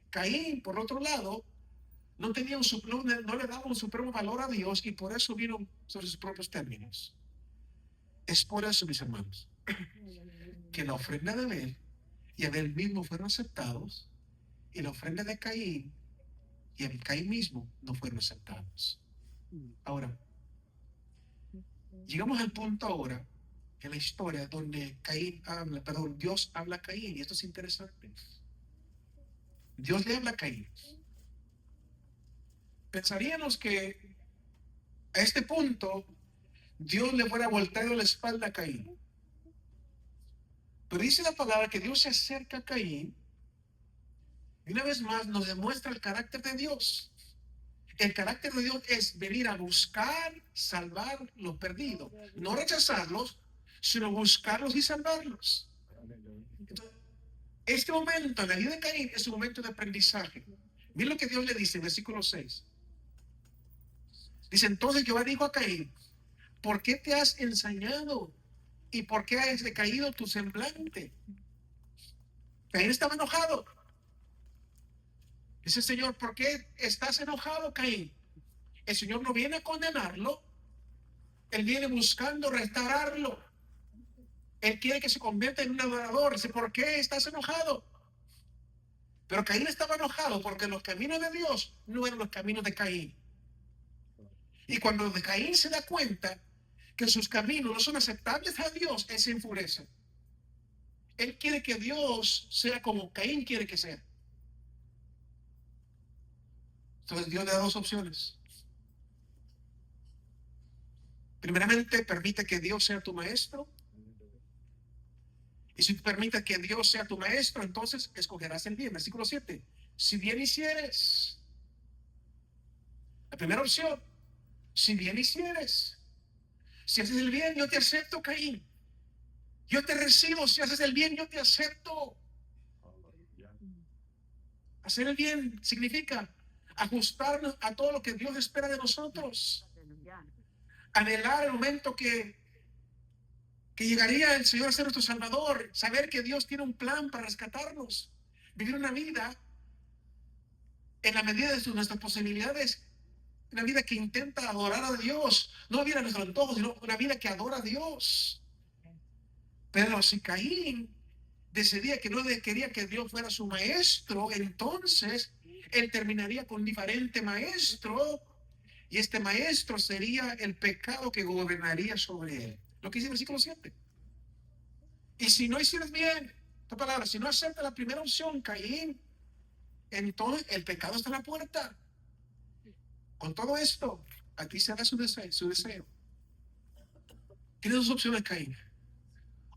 S1: Caín, por otro lado, no le daba un supremo valor a Dios y por eso vino sobre sus propios términos. Es por eso, mis hermanos, que la ofrenda de Abel y Abel mismo fueron aceptados y la ofrenda de Caín y el Caín mismo no fueron aceptados. Ahora, llegamos al punto ahora en la historia donde Dios habla a Caín, y esto es interesante. Dios le habla a Caín. Pensaríamos que a este punto Dios le fuera volteado la espalda a Caín. Pero dice la palabra que Dios se acerca a Caín y una vez más nos demuestra el carácter de Dios. El carácter de Dios es venir a buscar, salvar los perdidos, no rechazarlos, sino buscarlos y salvarlos. Entonces, este momento en la vida de Caín es un momento de aprendizaje. Miren lo que Dios le dice en versículo 6. Dice, entonces Jehová dijo a Caín, ¿por qué te has ensañado? ¿Y por qué has decaído tu semblante? Caín estaba enojado. Dice el Señor, ¿por qué estás enojado, Caín? El Señor no viene a condenarlo. Él viene buscando restaurarlo. Él quiere que se convierta en un adorador. Dice, ¿por qué estás enojado? Pero Caín estaba enojado porque los caminos de Dios no eran los caminos de Caín. Y cuando Caín se da cuenta que sus caminos no son aceptables a Dios, él se enfurece. Él quiere que Dios sea como Caín quiere que sea. Entonces Dios le da dos opciones. Primeramente, permite que Dios sea tu maestro. Y si permites que Dios sea tu maestro, entonces escogerás el bien. Versículo 7. Si bien hicieres. La primera opción. Si bien hicieres. Si haces el bien, yo te acepto, Caín. Yo te recibo. Si haces el bien, yo te acepto. Hacer el bien significa ajustarnos a todo lo que Dios espera de nosotros. Anhelar el momento que llegaría el Señor a ser nuestro Salvador. Saber que Dios tiene un plan para rescatarnos. Vivir una vida en la medida de nuestras posibilidades. Una vida que intenta adorar a Dios. No vivir a nuestro antojo, sino una vida que adora a Dios. Pero si Caín decidía que no quería que Dios fuera su maestro, entonces él terminaría con un diferente maestro, y este maestro sería el pecado que gobernaría sobre él. Lo que dice el versículo 7. Y si no hicieras bien, esta palabra, si no aceptas la primera opción, Caín, entonces el pecado está en la puerta. Con todo esto, aquí se da su deseo. Tienes dos opciones, Caín.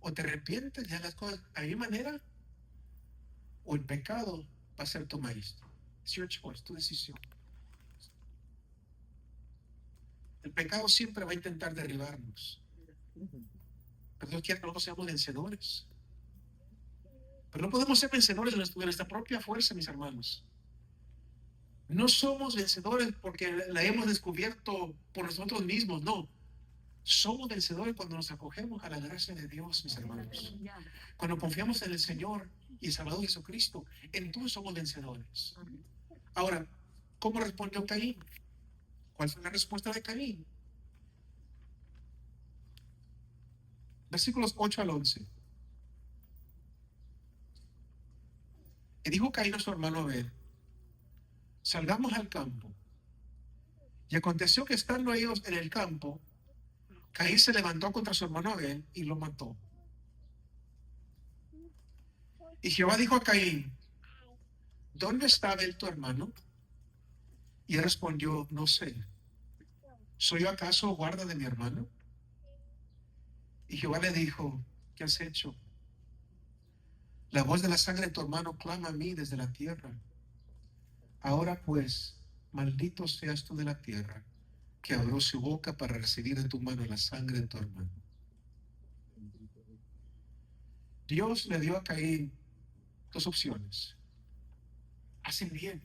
S1: O te arrepientes de las cosas a mi manera, o el pecado va a ser tu maestro. It's your choice, tu decisión. El pecado siempre va a intentar derribarnos. Pero Dios quiere que nosotros seamos vencedores. Pero no podemos ser vencedores de nuestra propia fuerza, mis hermanos. No somos vencedores porque la hemos descubierto por nosotros mismos, no. Somos vencedores cuando nos acogemos a la gracia de Dios, mis hermanos. Cuando confiamos en el Señor y el Salvador Jesucristo, entonces somos vencedores. Ahora, ¿cómo respondió Caín? ¿Cuál fue la respuesta de Caín? Versículos 8 al 11. Y dijo Caín a su hermano Abel: salgamos al campo. Y aconteció que estando ellos en el campo, Caín se levantó contra su hermano Abel y lo mató. Y Jehová dijo a Caín: ¿dónde está Abel tu hermano? Y él respondió: no sé. ¿Soy yo acaso guarda de mi hermano? Y Jehová le dijo: ¿qué has hecho? La voz de la sangre de tu hermano clama a mí desde la tierra. Ahora pues, maldito seas tú de la tierra, que abrió su boca para recibir de tu mano la sangre de tu hermano. Dios le dio a Caín dos opciones. Haz el bien.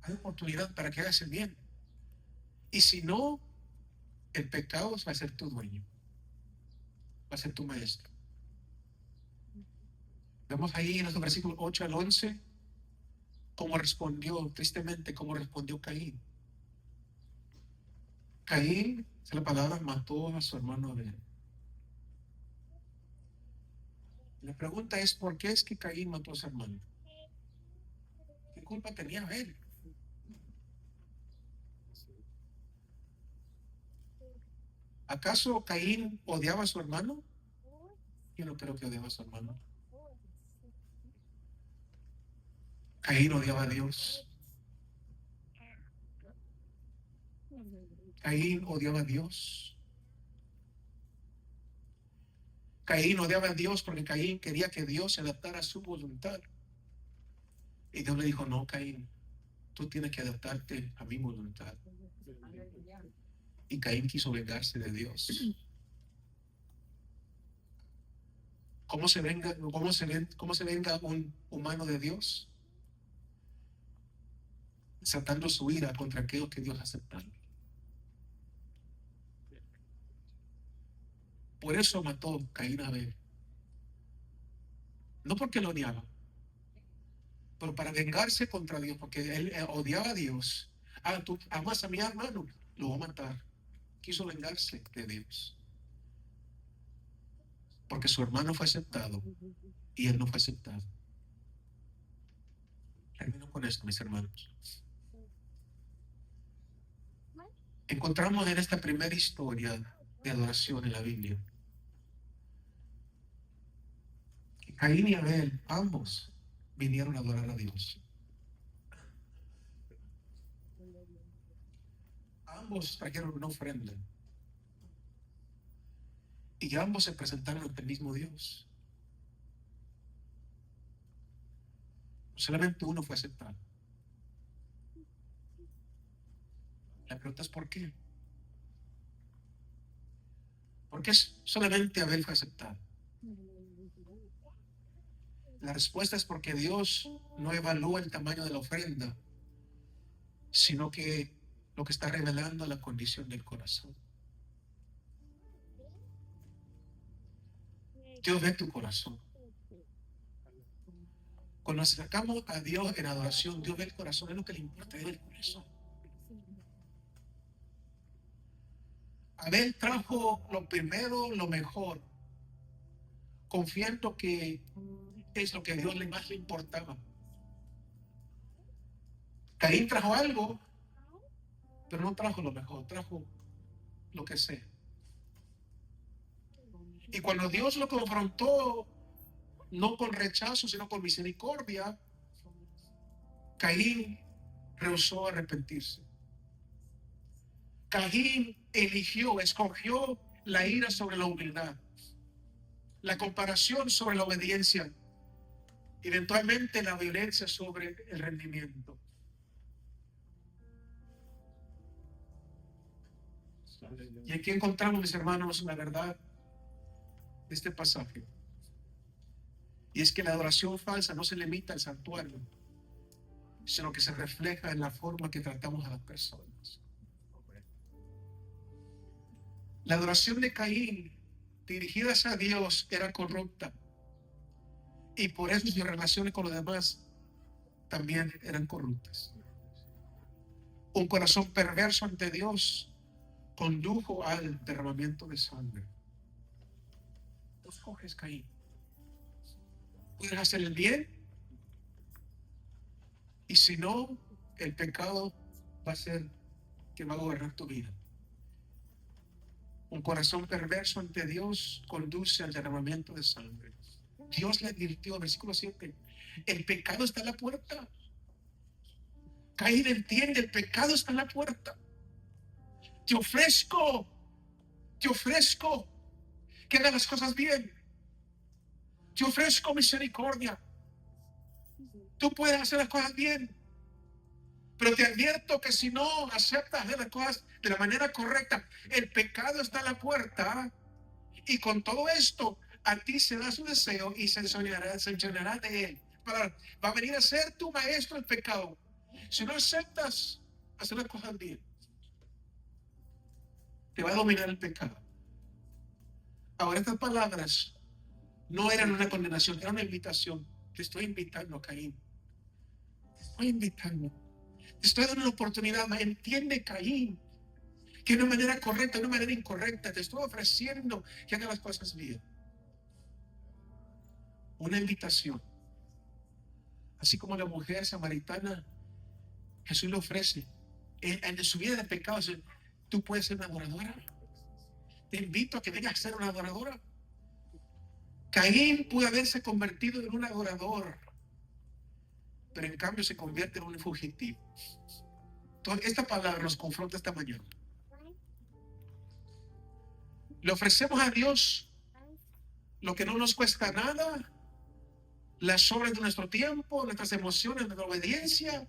S1: Hay oportunidad para que hagas el bien. Y si no, el pecado va a ser tu dueño. Va a ser tu maestro. Vemos ahí en los versículos 8 al 11 cómo respondió, tristemente, cómo respondió Caín. Caín, es la palabra, mató a su hermano Abel. La pregunta es: ¿por qué es que Caín mató a su hermano? ¿Qué culpa tenía Abel? ¿Acaso Caín odiaba a su hermano? Yo no creo que odiaba a su hermano. Caín odiaba a Dios. Caín odiaba a Dios. Caín odiaba a Dios porque Caín quería que Dios se adaptara a su voluntad. Y Dios le dijo: no, Caín, tú tienes que adaptarte a mi voluntad. Y Caín quiso vengarse de Dios. ¿Cómo se venga un humano de Dios? Desatando su ira contra aquellos que Dios aceptó. Por eso mató Caín a Abel. No porque lo odiaba, pero para vengarse contra Dios, porque él odiaba a Dios. Ah, tú amas a mi hermano, lo va a matar. Quiso vengarse de Dios. Porque su hermano fue aceptado y él no fue aceptado. Termino con esto, mis hermanos. Encontramos en esta primera historia de adoración en la Biblia Caín y Abel, ambos vinieron a adorar a Dios. Ambos trajeron una ofrenda. Y ambos se presentaron ante el mismo Dios. Solamente uno fue aceptado. La pregunta es ¿por qué? ¿Por qué solamente Abel fue aceptado? La respuesta es porque Dios no evalúa el tamaño de la ofrenda, sino que lo que está revelando es la condición del corazón. Dios ve tu corazón. Cuando nos acercamos a Dios en adoración, Dios ve el corazón, es lo que le importa, Dios ve el corazón. Abel trajo lo primero, lo mejor, confiando que es lo que a Dios más le importaba. Caín trajo algo, pero no trajo lo mejor, trajo lo que sea. Y cuando Dios lo confrontó, no con rechazo, sino con misericordia, Caín rehusó arrepentirse. Caín escogió la ira sobre la humildad, la comparación sobre la obediencia, eventualmente la violencia sobre el rendimiento. Y aquí encontramos, mis hermanos, la verdad de este pasaje. Y es que la adoración falsa no se limita al santuario, sino que se refleja en la forma que tratamos a las personas. La adoración de Caín, dirigida a Dios, era corrupta. Y por eso sus relaciones con los demás también eran corruptas. Un corazón perverso ante Dios condujo al derramamiento de sangre. Tú escoges, Caín. Puedes hacer el bien, y si no, el pecado va a ser que va a gobernar tu vida. Un corazón perverso ante Dios conduce al derramamiento de sangre. Dios le advirtió, versículo 7, el pecado está en la puerta. Caín entiende, el pecado está en la puerta. Te ofrezco que hagas las cosas bien. Te ofrezco misericordia. Tú puedes hacer las cosas bien, pero te advierto que si no aceptas hacer las cosas de la manera correcta, el pecado está en la puerta, y con todo esto a ti se da su deseo y se enseñará de él. Va a venir a ser tu maestro el pecado. Si no aceptas hacer las cosas bien, te va a dominar el pecado. Ahora, estas palabras no eran una condenación, era una invitación. Te estoy invitando, Caín. Te estoy invitando. Te estoy dando una oportunidad. Entiende, Caín, que de una manera correcta, de una manera incorrecta, te estoy ofreciendo que hagas las cosas bien. Una invitación. Así como la mujer samaritana, Jesús le ofrece en su vida de pecado, tú puedes ser una adoradora. Te invito a que vengas a ser una adoradora. Caín pudo haberse convertido en un adorador, pero en cambio se convierte en un fugitivo. Entonces, esta palabra nos confronta esta mañana. Le ofrecemos a Dios lo que no nos cuesta nada, las obras de nuestro tiempo, nuestras emociones, nuestra obediencia.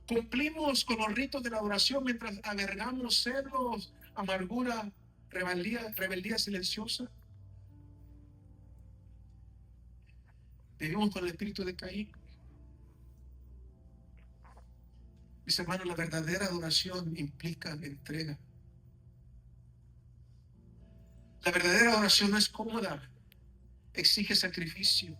S1: Cumplimos con los ritos de la adoración mientras albergamos celos, amargura, rebeldía silenciosa. Vivimos con el espíritu de Caín. Mis hermanos, la verdadera adoración implica entrega. La verdadera adoración no es cómoda, exige sacrificio.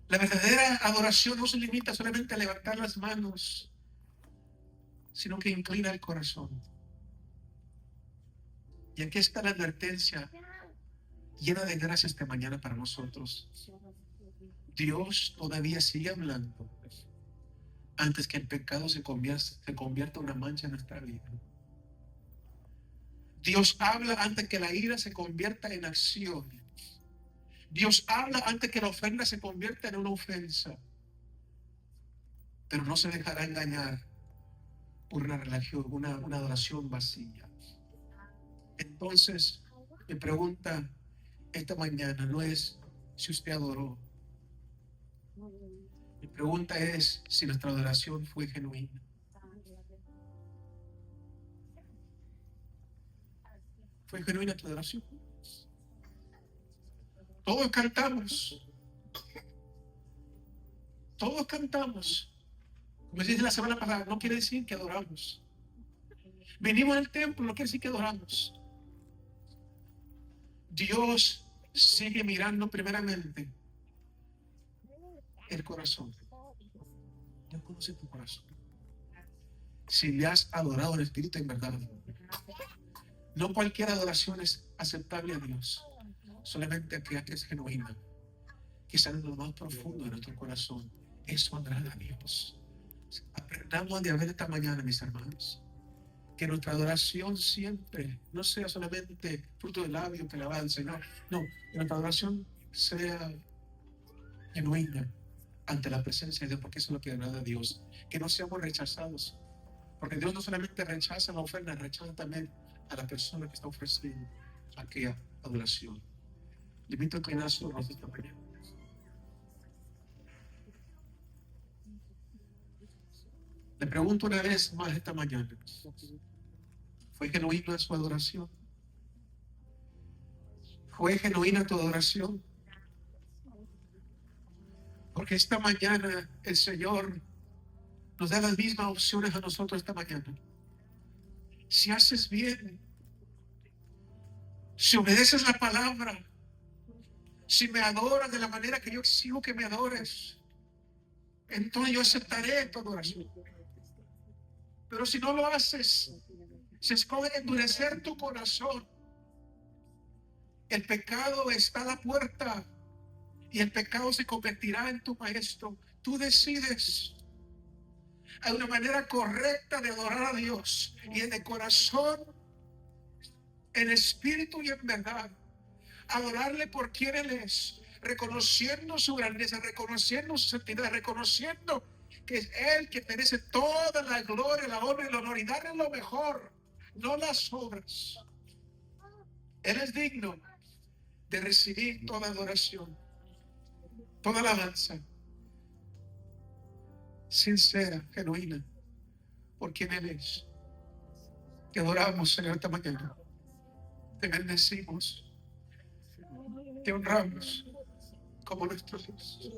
S1: La verdadera adoración no se limita solamente a levantar las manos, sino que inclina el corazón. Y aquí está la advertencia llena de gracia esta mañana para nosotros. Dios todavía sigue hablando antes que el pecado se convierta en una mancha en nuestra vida. Dios habla antes que la ira se convierta en acción. Dios habla antes que la ofrenda se convierta en una ofensa, pero no se dejará engañar por una religión, una adoración vacía. Entonces, mi pregunta esta mañana no es si usted adoró. Mi pregunta es si nuestra adoración fue genuina. ¿Fue genuina tu adoración? Todos cantamos. Todos cantamos. Como dije la semana pasada, no quiere decir que adoramos. Venimos al templo, no quiere decir que adoramos. Dios sigue mirando primeramente el corazón. Dios conoce tu corazón. Si le has adorado en espíritu y en verdad. No cualquier adoración es aceptable a Dios. Solamente aquella que es genuina, que sale de lo más profundo de nuestro corazón. Eso honra a Dios. Aprendamos a ver esta mañana, mis hermanos, que nuestra adoración siempre no sea solamente fruto del labio que le va al Señor. No, que nuestra adoración sea genuina ante la presencia de Dios, porque eso es lo que agrada a Dios. Que no seamos rechazados, porque Dios no solamente rechaza la ofrenda, rechaza también a la persona que está ofreciendo aquella adoración. Le invito a inclinar su rostro esta mañana. Le pregunto una vez más esta mañana, ¿fue genuina su adoración? ¿Fue genuina tu adoración? Porque esta mañana el Señor nos da las mismas opciones a nosotros esta mañana. Si haces bien, si obedeces la palabra, si me adoras de la manera que yo exijo que me adores, entonces yo aceptaré tu adoración. Pero si no lo haces, si escoges endurecer tu corazón, el pecado está a la puerta y el pecado se convertirá en tu maestro. Tú decides. Hay una manera correcta de adorar a Dios, y en el corazón, en espíritu y en verdad. Adorarle por quien Él es, reconociendo su grandeza, reconociendo su santidad, reconociendo que es Él que merece toda la gloria, la honra y el honor, y darle lo mejor, no las obras. Él es digno de recibir toda adoración, toda alabanza sincera, genuina, por quien Él es. Te adoramos, Señor, esta mañana. Te bendecimos, te honramos como nuestro Dios.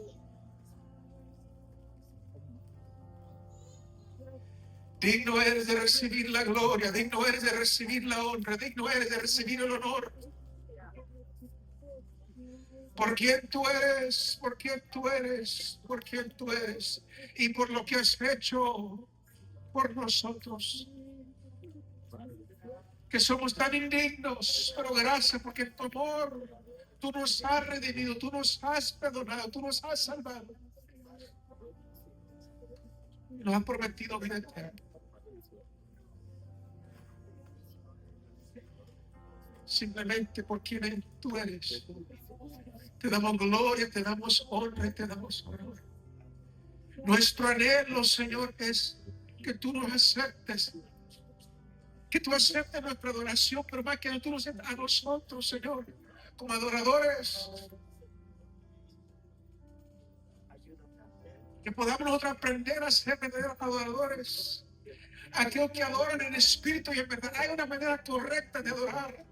S1: Digno eres de recibir la gloria, digno eres de recibir la honra, digno eres de recibir el honor. Por quien tú eres, por quien tú eres, por quien tú eres, y por lo que has hecho por nosotros, que somos tan indignos, pero gracias porque en tu amor tú nos has redimido, tú nos has perdonado, tú nos has salvado, y nos has prometido vida eterna. Simplemente por quien tú eres. Te damos gloria, te damos honra y te damos honor. Nuestro anhelo, Señor, es que tú nos aceptes, que tú aceptes nuestra adoración, pero más que tú nos aceptes a nosotros, Señor, como adoradores, que podamos nosotros aprender a ser verdaderos adoradores, aquellos que adoran en espíritu y en verdad. Hay una manera correcta de adorar,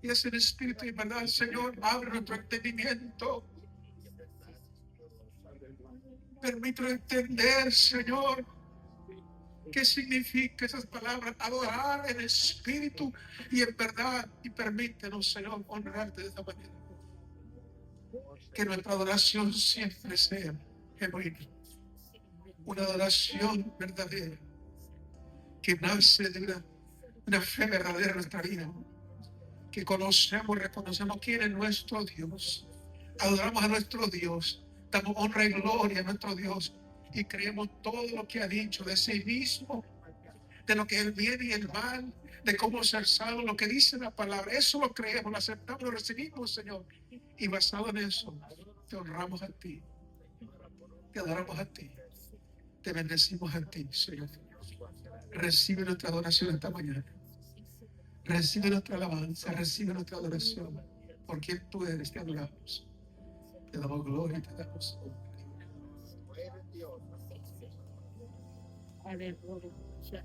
S1: y es en espíritu y en verdad. Señor, abre nuestro entendimiento, permítanos entender, Señor, qué significa esas palabras, adorar en espíritu y en verdad, y permítenos, Señor, honrarte de esta manera. Que nuestra adoración siempre sea genuina, una adoración verdadera, que nace de una fe verdadera en nuestra vida, que conocemos y reconocemos quién es nuestro Dios, adoramos a nuestro Dios, damos honra y gloria a nuestro Dios, y creemos todo lo que ha dicho de sí mismo, de lo que es el bien y el mal, de cómo ser salvo, lo que dice la palabra. Eso lo creemos, lo aceptamos, lo recibimos, Señor. Y basado en eso, te honramos a ti, te adoramos a ti, te bendecimos a ti, Señor. Recibe nuestra adoración esta mañana. Recibe nuestra alabanza, recibe nuestra adoración. Por quien tú eres, te adoramos. Te damos gloria y te damos honra.
S2: Aleluya.